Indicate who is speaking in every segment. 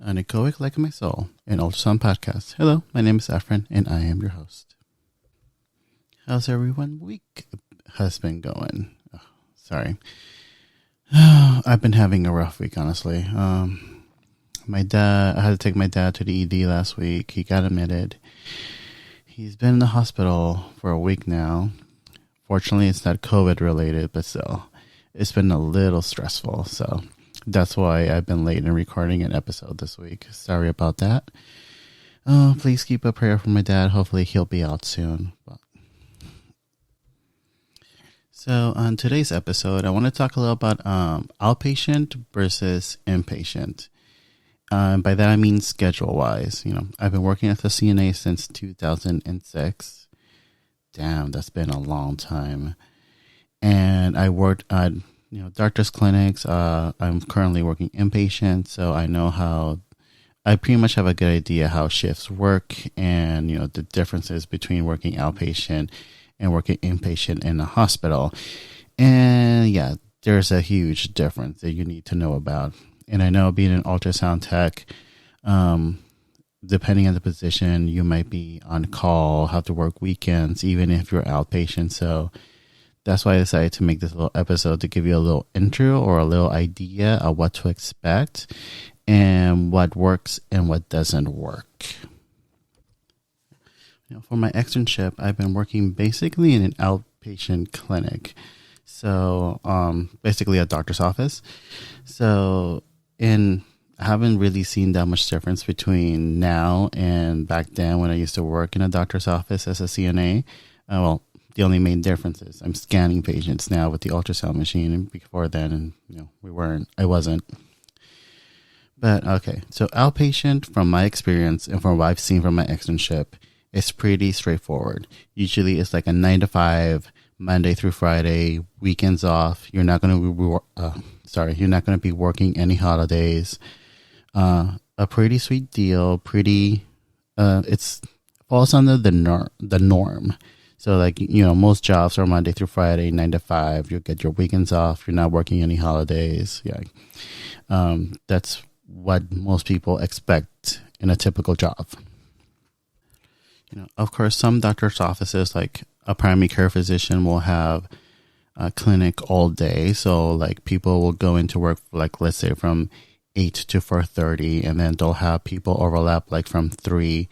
Speaker 1: Anechoic like my soul, an ultrasound podcast. Hello, my name is Efren, and I am your host. How's everyone week has been going? Oh, sorry. I've been having a rough week, honestly. I had to take my dad to the ED last week. He got admitted. He's been in the hospital for a week now. Fortunately, it's not COVID related, but still, it's been a little stressful, so that's why I've been late in recording an episode this week. Sorry about that. Please keep a prayer for my dad. Hopefully he'll be out soon. So on today's episode, I want to talk a little about outpatient versus inpatient. By that I mean schedule-wise. I've been working as a CNA since 2006. Damn, that's been a long time. And I worked at doctor's clinics. I'm currently working inpatient, so I pretty much have a good idea how shifts work and, the differences between working outpatient and working inpatient in a hospital. And yeah, there's a huge difference that you need to know about. And I know being an ultrasound tech, depending on the position, you might be on call, have to work weekends, even if you're outpatient. So that's why I decided to make this little episode to give you a little intro or a little idea of what to expect and what works and what doesn't work. For my externship, I've been working basically in an outpatient clinic. So basically a doctor's office. So I haven't really seen that much difference between now and back then when I used to work in a doctor's office as a CNA. The only main difference is I'm scanning patients now with the ultrasound machine, and before then, I wasn't. But okay, so outpatient, from my experience and from what I've seen from my externship, it's pretty straightforward. Usually it's like a 9 to 5, Monday through Friday, weekends off. You're not going to be working any holidays. A pretty sweet deal. It falls under the norm. So most jobs are Monday through Friday, 9 to 5. You'll get your weekends off. You're not working any holidays. Yeah. That's what most people expect in a typical job. Of course, some doctor's offices, like a primary care physician, will have a clinic all day. So people will go into work, let's say from 8 to 4:30, and then they'll have people overlap from 3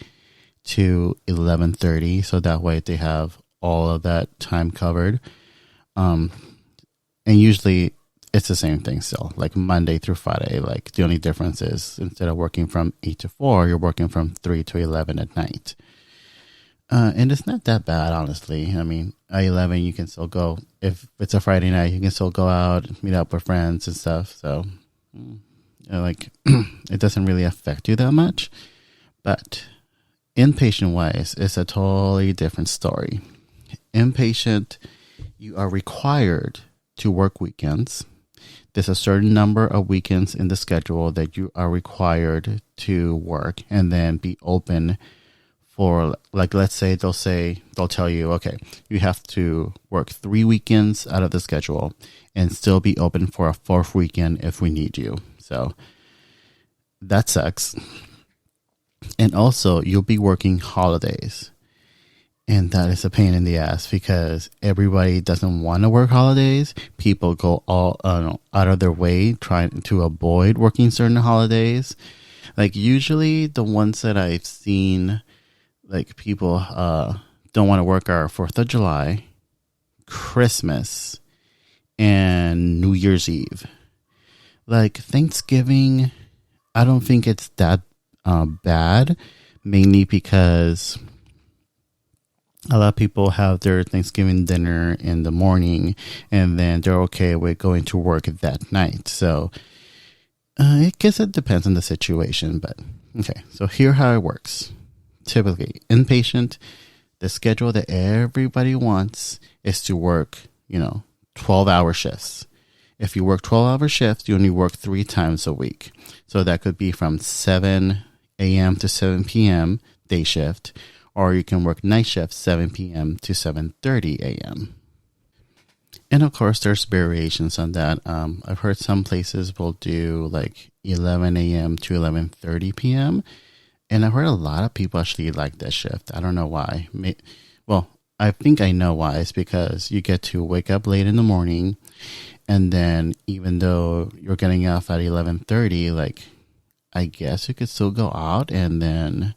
Speaker 1: to 11:30, so that way they have all of that time covered. And usually it's the same thing still, Monday through Friday. The only difference is instead of working from 8 to 4, you're working from 3 to 11 at night. And it's not that bad, honestly. I mean, at 11 you can still go, if it's a Friday night, you can still go out, meet up with friends and stuff. So it doesn't really affect you that much. But inpatient wise, it's a totally different story. Inpatient, you are required to work weekends. There's a certain number of weekends in the schedule that you are required to work and then be open for, let's say they'll tell you, okay, you have to work 3 weekends out of the schedule and still be open for a 4th weekend if we need you. So that sucks. And also, you'll be working holidays. And that is a pain in the ass because everybody doesn't want to work holidays. People go all out of their way trying to avoid working certain holidays. Usually the ones that I've seen, people don't want to work are 4th of July, Christmas, and New Year's Eve. Thanksgiving, I don't think it's that bad, mainly because a lot of people have their Thanksgiving dinner in the morning and then they're okay with going to work that night. So I guess it depends on the situation, but okay. So here how it works. Typically, inpatient, the schedule that everybody wants is to work, 12-hour shifts. If you work 12-hour shifts, you only work 3 times a week. So that could be from 7 a.m. to 7 p.m. day shift, or you can work night shift 7 p.m. to 7:30 a.m. And of course, there's variations on that. I've heard some places will do like 11 a.m. to 11:30 p.m. And I've heard a lot of people actually like that shift. I don't know why. Well, I think I know why. It's because you get to wake up late in the morning, and then even though you're getting off at 11:30, like I guess you could still go out, and then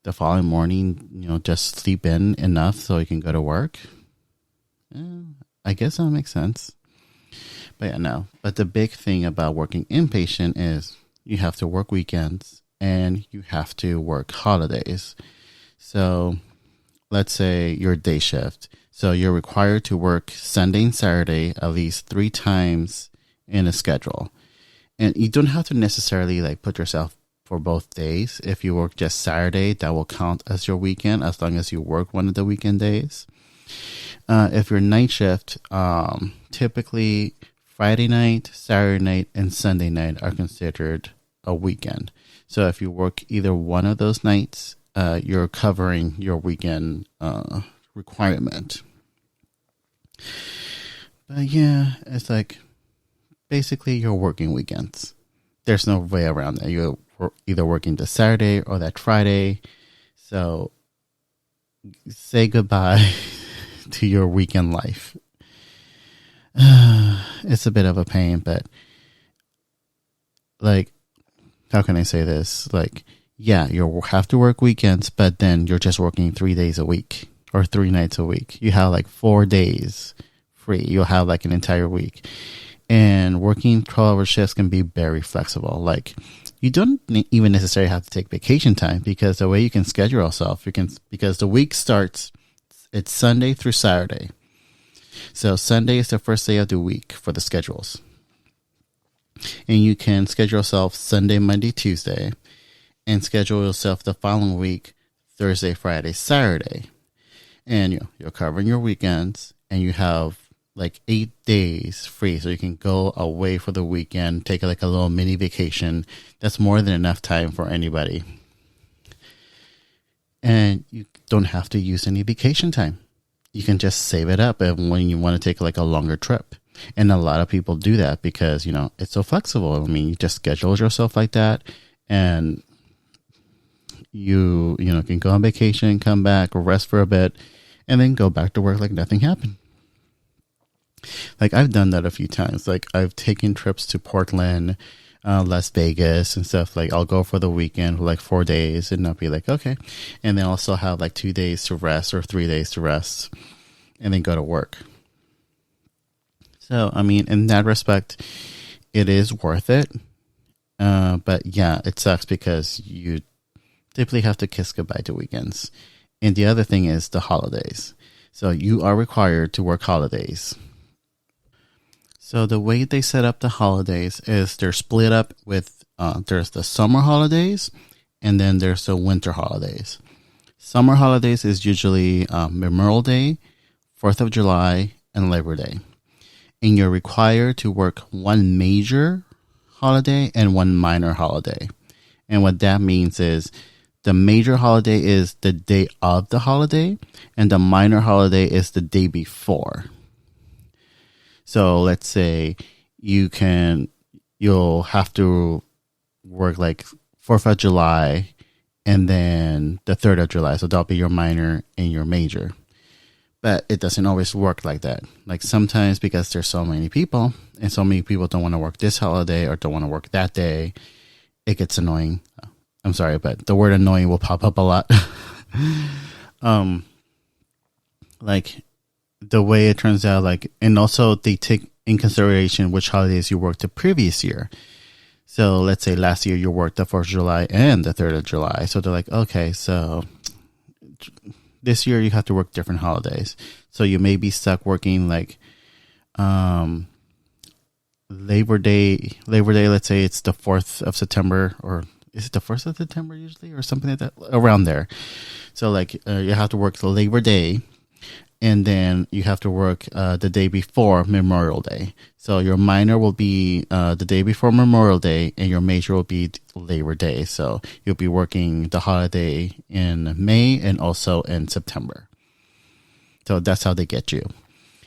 Speaker 1: the following morning, just sleep in enough so you can go to work. I guess that makes sense. But yeah, no. But the big thing about working inpatient is you have to work weekends and you have to work holidays. So let's say your day shift. So you're required to work Sunday and Saturday at least 3 times in a schedule. And you don't have to necessarily like put yourself for both days. If you work just Saturday, that will count as your weekend as long as you work one of the weekend days. If you're night shift, typically Friday night, Saturday night, and Sunday night are considered a weekend. So if you work either one of those nights, you're covering your weekend requirement. But yeah, it's like basically you're working weekends. There's no way around that. You're either working the Saturday or that Friday. So say goodbye to your weekend life. It's a bit of a pain, but like, how can I say this? Like, yeah, you have to work weekends, but then you're just working 3 days a week or 3 nights a week. You have like 4 days free. You'll have like an entire week. And working 12-hour shifts can be very flexible. Like, you don't even necessarily have to take vacation time, because the way you can schedule yourself, because the week starts, it's Sunday through Saturday. So Sunday is the first day of the week for the schedules. And you can schedule yourself Sunday, Monday, Tuesday, and schedule yourself the following week, Thursday, Friday, Saturday. And you're covering your weekends, and you have like 8 days free. So you can go away for the weekend, take like a little mini vacation. That's more than enough time for anybody. And you don't have to use any vacation time. You can just save it up when you want to take like a longer trip. And a lot of people do that because, it's so flexible. I mean, you just schedule yourself like that, and you can go on vacation, come back, rest for a bit, and then go back to work like nothing happened. Like, I've done that a few times. Like, I've taken trips to Portland, Las Vegas and stuff. Like, I'll go for the weekend for like 4 days, and I'll be like, okay. And then also have like 2 days to rest or 3 days to rest, and then go to work. So, I mean, in that respect, it is worth it. But yeah, it sucks because you typically have to kiss goodbye to weekends. And the other thing is the holidays. So you are required to work holidays. So the way they set up the holidays is they're split up with, there's the summer holidays, and then there's the winter holidays. Summer holidays is usually Memorial Day, 4th of July, and Labor Day. And you're required to work one major holiday and one minor holiday. And what that means is the major holiday is the day of the holiday, and the minor holiday is the day before. So let's say you'll have to work like 4th of July and then the 3rd of July. So that'll be your minor and your major. But it doesn't always work like that. Like, sometimes because there's so many people and so many people don't want to work this holiday or don't want to work that day, it gets annoying. I'm sorry, but the word annoying will pop up a lot. Like, the way it turns out, like, and also they take in consideration which holidays you worked the previous year. So let's say last year you worked the 4th of July and the 3rd of July. So they're like, okay, so this year you have to work different holidays. So you may be stuck working like Labor Day, let's say it's the 4th of September, or is it the 1st of September usually, or something like that, around there. So like you have to work the Labor Day, and then you have to work the day before Memorial Day. So your minor will be the day before Memorial Day, and your major will be Labor Day. So you'll be working the holiday in May and also in September. So that's how they get you.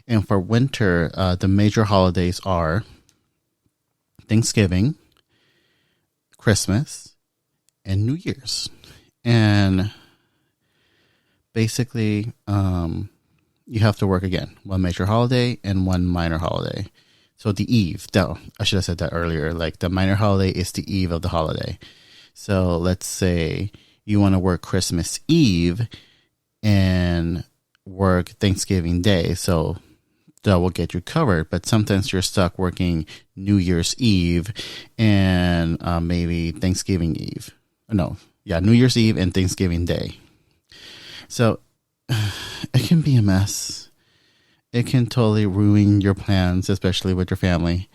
Speaker 1: And for winter, the major holidays are Thanksgiving, Christmas, and New Year's. And basically, you have to work again, one major holiday and one minor holiday. So the eve, no, I should have said that earlier. Like the minor holiday is the eve of the holiday. So let's say you want to work Christmas Eve and work Thanksgiving Day. So that will get you covered. But sometimes you're stuck working New Year's Eve and maybe Thanksgiving Eve. No, yeah, New Year's Eve and Thanksgiving Day. So it can be a mess. It can totally ruin your plans, especially with your family.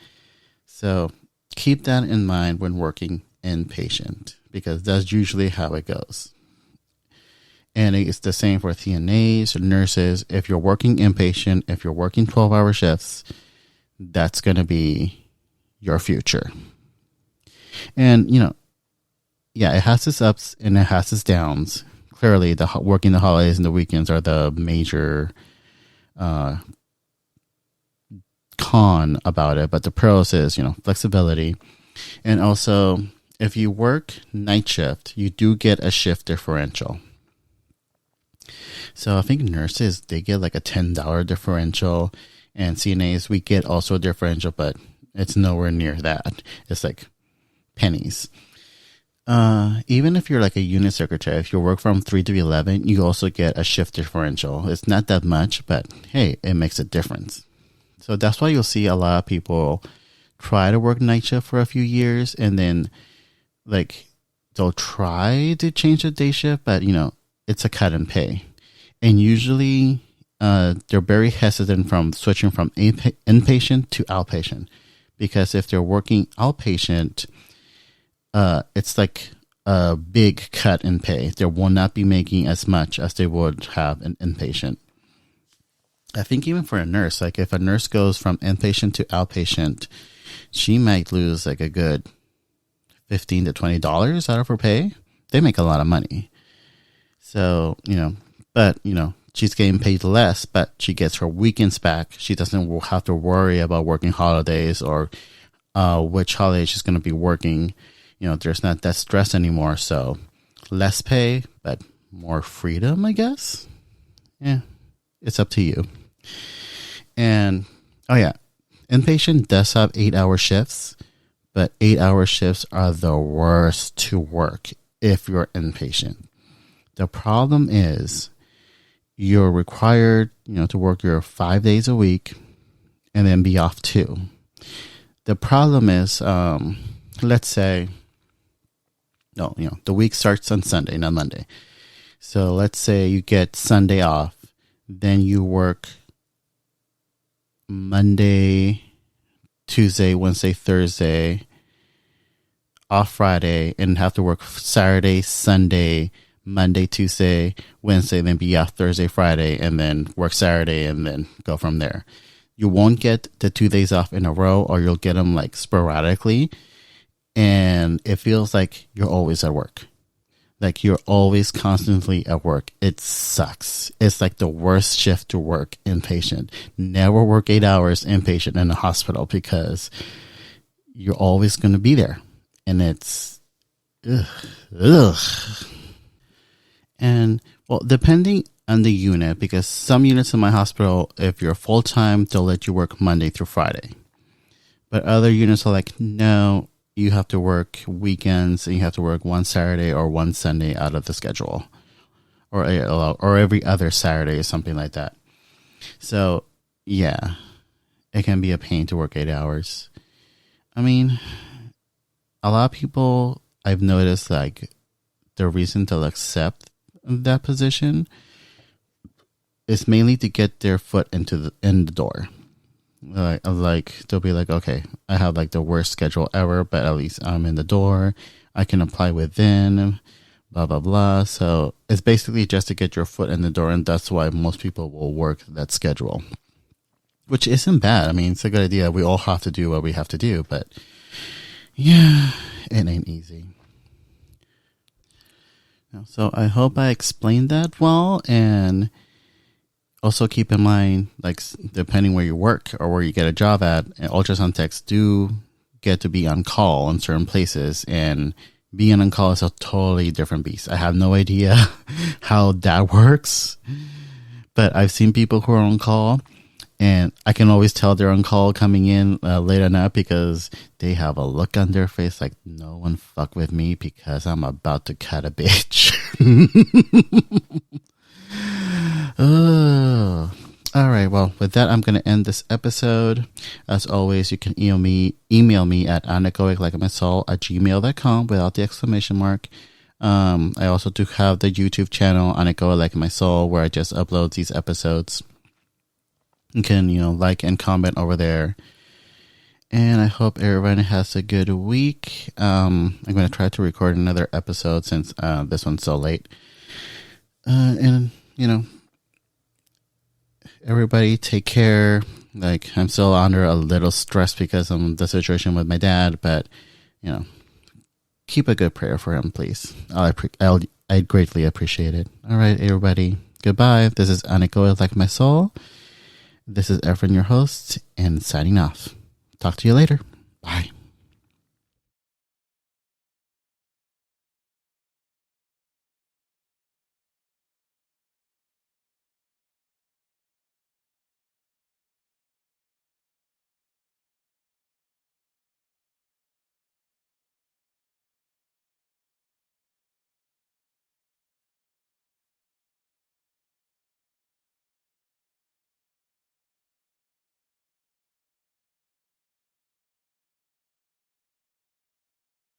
Speaker 1: So keep that in mind when working inpatient, because that's usually how it goes. And it's the same for CNAs, nurses. If you're working inpatient, if you're working 12-hour shifts, that's going to be your future. And, yeah, it has its ups and it has its downs. Clearly, working the holidays and the weekends are the major con about it. But the pros is, flexibility. And also, if you work night shift, you do get a shift differential. So I think nurses, they get like a $10 differential, and CNAs, we get also a differential, but it's nowhere near that. It's like pennies. Even if you're like a unit secretary, if you work from 3 to 11, you also get a shift differential. It's not that much, but hey, it makes a difference. So that's why you'll see a lot of people try to work night shift for a few years, and then like they'll try to change the day shift, but it's a cut in pay. And usually they're very hesitant from switching from inpatient to outpatient, because if they're working outpatient, it's like a big cut in pay. They will not be making as much as they would have an inpatient. I think even for a nurse, like if a nurse goes from inpatient to outpatient, she might lose like a good $15 to $20 out of her pay. They make a lot of money. So, but, she's getting paid less, but she gets her weekends back. She doesn't have to worry about working holidays or which holiday she's going to be working. There's not that stress anymore. So less pay, but more freedom, I guess. Yeah, it's up to you. And, oh yeah, inpatient does have 8-hour shifts, but 8-hour shifts are the worst to work if you're inpatient. The problem is you're required, to work your 5 days a week and then be off 2. The problem is, let's say, the week starts on Sunday, not Monday. So let's say you get Sunday off, then you work Monday, Tuesday, Wednesday, Thursday, off Friday, and have to work Saturday, Sunday, Monday, Tuesday, Wednesday, then be off Thursday, Friday, and then work Saturday, and then go from there. You won't get the 2 days off in a row, or you'll get them like sporadically, and it feels like you're always at work. Like you're always constantly at work. It sucks. It's like the worst shift to work inpatient. Never work 8 hours inpatient in a hospital, because you're always going to be there. And it's ugh. And well, depending on the unit, because some units in my hospital, if you're full-time, they'll let you work Monday through Friday. But other units are like, no, you have to work weekends, and you have to work one Saturday or one Sunday out of the schedule, or every other Saturday or something like that. So yeah, it can be a pain to work 8 hours. I mean, a lot of people I've noticed, like, the reason they'll accept that position is mainly to get their foot in the door. Like they'll be like, okay, I have like the worst schedule ever, but at least I'm in the door. I can apply within, blah, blah, blah. So it's basically just to get your foot in the door. And that's why most people will work that schedule, which isn't bad. I mean, it's a good idea. We all have to do what we have to do, but yeah, it ain't easy. So I hope I explained that well. And Also keep in mind, like, depending where you work or where you get a job at, ultrasound techs do get to be on call in certain places, and being on call is a totally different beast. I have no idea how that works, but I've seen people who are on call, and I can always tell they're on call coming in late at night because they have a look on their face like, no one fuck with me because I'm about to cut a bitch. Oh. All right. Well, with that, I'm going to end this episode. As always, you can email me at anechoic@gmail.com without the exclamation mark. I also do have the YouTube channel, Anechoic Like My Soul, where I just upload these episodes. You can, like and comment over there. And I hope everybody has a good week. I'm going to try to record another episode since this one's so late. And, everybody take care. Like, I'm still under a little stress because of the situation with my dad, but, keep a good prayer for him, please. I'd greatly appreciate it. All right, everybody. Goodbye. This is Anechoic Like My Soul. This is Efren, your host, and signing off. Talk to you later. Bye.